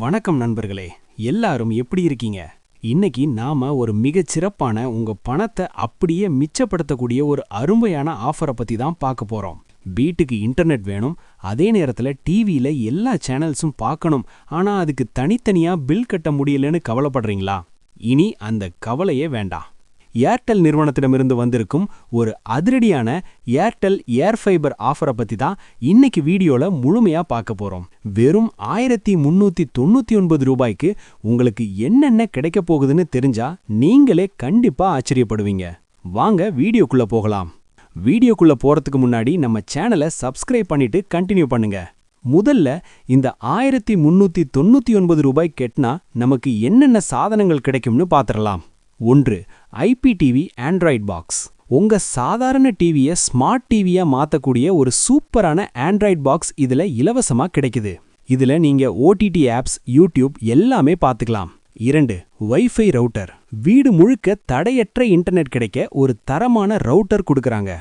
வணக்கம் நண்பர்களே, எல்லாரும் எப்படி இருக்கீங்க? இன்னைக்கு நாம ஒரு மிகச் சிறப்பான உங்க பணத்தை அப்படியே மிச்சப்படுத்தக்கூடிய ஒரு அருமையான ஆஃபரை பத்தி தான் பார்க்க போறோம். வீட்டுக்கு இன்டர்நெட் வேணும், அதே நேரத்துல டிவியில எல்லா சேனல்ஸும் பார்க்கணும், ஆனா அதுக்கு தனித்தனியா பில் கட்ட முடியலன்னு கவலைப்படுறீங்களா? இனி அந்த கவலையே வேண்டாம். ஏர்டெல் நிறுவனத்திடமிருந்து வந்திருக்கும் ஒரு அதிரடியான ஏர்டெல் ஏர்ஃபைபர் ஆஃபரை பத்தி தான் இன்னைக்கு வீடியோல முழுமையா பார்க்க போறோம். வெறும் 1399 ரூபாய்க்கு உங்களுக்கு என்னென்ன கிடைக்க போகுதுன்னு தெரிஞ்சா நீங்களே கண்டிப்பா ஆச்சரியப்படுவீங்க. வாங்க வீடியோக்குள்ள போகலாம். வீடியோக்குள்ள போறதுக்கு முன்னாடி நம்ம சேனலை சப்ஸ்கிரைப் பண்ணிட்டு கண்டினியூ பண்ணுங்க. முதல்ல இந்த 1399 ரூபாய் கெட்னா நமக்கு என்னென்ன சாதனங்கள் கிடைக்கும்னு பார்த்துடலாம். 1. IPTV Android box. உங்க சாதாரண டிவியை ஸ்மார்ட் டிவியா மாத்தக்கூடிய ஒரு சூப்பரான ஆண்ட்ராய்ட் பாக்ஸ் இதுல இலவசமா கிடைக்குது. இதுல நீங்க ஓடிடி ஆப்ஸ், யூடியூப் எல்லாமே பார்த்துக்கலாம். 2. Wifi router. வீடு முழுக்க தடையற்ற இன்டர்நெட் கிடைக்க ஒரு தரமான ரவுட்டர் கொடுக்கறாங்க.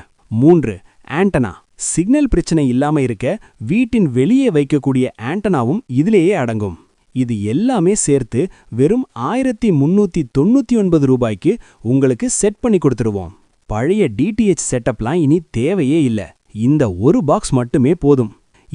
3. ஆண்டனா. சிக்னல் பிரச்சனை இல்லாம இருக்க வீட்டின் வெளியே வைக்கக்கூடிய ஆண்டனாவும் இதிலேயே அடங்கும். இது எல்லாமே சேர்த்து வெறும் 1399 ரூபாய்க்கு உங்களுக்கு செட் பண்ணி கொடுத்துருவோம். பழைய டிடிஹெச் செட்டப்லாம் இனி தேவையே இல்லை. இந்த ஒரு பாக்ஸ் மட்டுமே போதும்.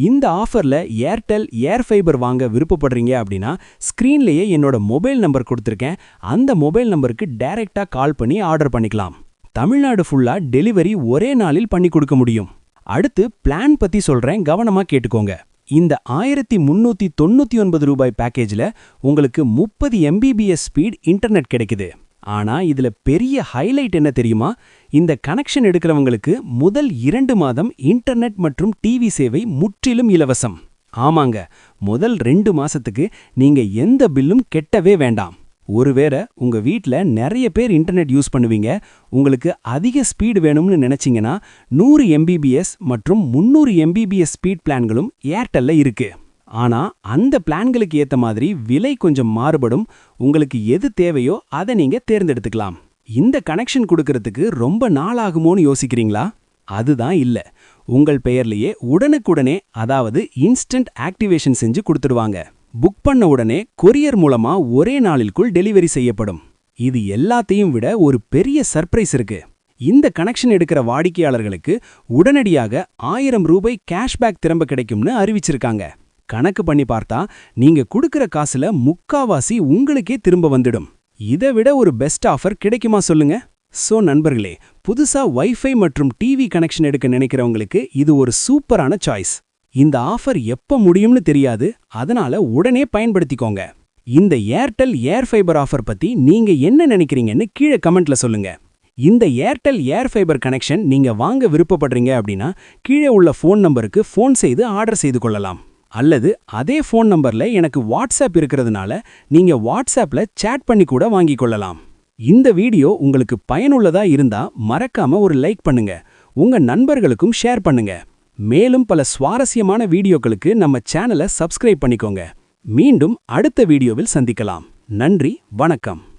இந்த ஆஃபர்ல ஏர்டெல் ஏர்ஃபைபர் வாங்க விருப்பப்படுறீங்க அப்படின்னா ஸ்கிரீன்லயே என்னோட மொபைல் நம்பர் கொடுத்துருக்கேன். அந்த மொபைல் நம்பருக்கு டைரக்டா கால் பண்ணி ஆர்டர் பண்ணிக்கலாம். தமிழ்நாடு ஃபுல்லா டெலிவரி ஒரே நாளில் பண்ணி கொடுக்க முடியும். அடுத்து பிளான் பத்தி சொல்றேன், கவனமா கேட்டுக்கோங்க. இந்த 1399 ரூபாய் பேக்கேஜ்ல உங்களுக்கு 30 MBPS ஸ்பீட் இன்டர்நெட் கிடைக்குது. ஆனா இதுல பெரிய ஹைலைட் என்ன தெரியுமா? இந்த கனெக்ஷன் எடுக்கிறவங்களுக்கு முதல் 2 மாதம் இன்டர்நெட் மற்றும் டிவி சேவை முற்றிலும் இலவசம். ஆமாங்க, முதல் 2 மாசத்துக்கு நீங்க எந்த பில்லும் கெட்டவே வேண்டாம். ஒருவேளை உங்க வீட்ல நிறைய பேர் இன்டர்நெட் யூஸ் பண்ணுவீங்க, உங்களுக்கு அதிக ஸ்பீடு வேணும்னு நினைச்சீங்கன்னா 100 MBPS மற்றும் 300 MBPS ஸ்பீட் பிளான்களும் ஏர்டெல்ல இருக்கு. ஆனா அந்த பிளான்களுக்கு ஏத்த மாதிரி விலை கொஞ்சம் மாறுபடும். உங்களுக்கு எது தேவையோ அதை நீங்க தேர்ந்தெடுத்துக்கலாம். இந்த கனெக்ஷன் கொடுக்கறதுக்கு ரொம்ப நாள் ஆகுமோன்னு யோசிக்கிறீங்களா? அதுதான் இல்ல. உங்கள் பெயர்லயே உடனுக்குடனே, அதாவது இன்ஸ்டன்ட் ஆக்டிவேஷன் செஞ்சு கொடுத்துடுவாங்க. புக் பண்ண உடனே கொரியர் மூலமா ஒரே நாளிற்குள் டெலிவரி செய்யப்படும். இது எல்லாத்தையும் விட ஒரு பெரிய சர்ப்ரைஸ் இருக்கு. இந்த கனெக்ஷன் எடுக்கிற வாடிக்கையாளர்களுக்கு உடனடியாக 1000 ரூபாய் கேஷ்பேக் திரும்ப கிடைக்கும்னு அறிவிச்சிருக்காங்க. கணக்கு பண்ணி பார்த்தா நீங்க கொடுக்கிற காசுல முக்காவாசி உங்களுக்கே திரும்ப வந்துடும். இதை விட ஒரு பெஸ்ட் ஆஃபர் கிடைக்குமா சொல்லுங்க? சோ நண்பர்களே, புதுசா வைஃபை மற்றும் டிவி கனெக்ஷன் எடுக்க நினைக்கிறவங்களுக்கு இது ஒரு சூப்பரான சாய்ஸ். இந்த ஆஃபர் எப்ப முடியும்னு தெரியாது, அதனால உடனே பயன்படுத்திக்கோங்க. இந்த ஏர்டெல் ஏர்ஃபைபர் ஆஃபர் பத்தி நீங்க என்ன நினைக்கிறீங்கன்னு கீழே கமெண்ட்ல சொல்லுங்க. இந்த ஏர்டெல் ஏர்ஃபைபர் கனெக்ஷன் நீங்க வாங்க விருப்பப்படுறீங்க அப்படின்னா கீழே உள்ள ஃபோன் நம்பருக்கு ஃபோன் செய்து ஆர்டர் செய்து கொள்ளலாம். அல்லது அதே ஃபோன் நம்பர்ல எனக்கு வாட்ஸ்அப் இருக்கிறதுனால நீங்க வாட்ஸ்அப்ல சேட் பண்ணி கூட வாங்கிக் கொள்ளலாம். இந்த வீடியோ உங்களுக்கு பயனுள்ளதா இருந்தா மறக்காம ஒரு லைக் பண்ணுங்க, உங்க நண்பர்களுக்கும் ஷேர் பண்ணுங்க. மேலும் பல சுவாரஸ்யமான வீடியோக்களுக்கு நம்ம சேனலை சப்ஸ்கிரைப் பண்ணிக்கோங்க. மீண்டும் அடுத்த வீடியோவில் சந்திக்கலாம். நன்றி, வணக்கம்.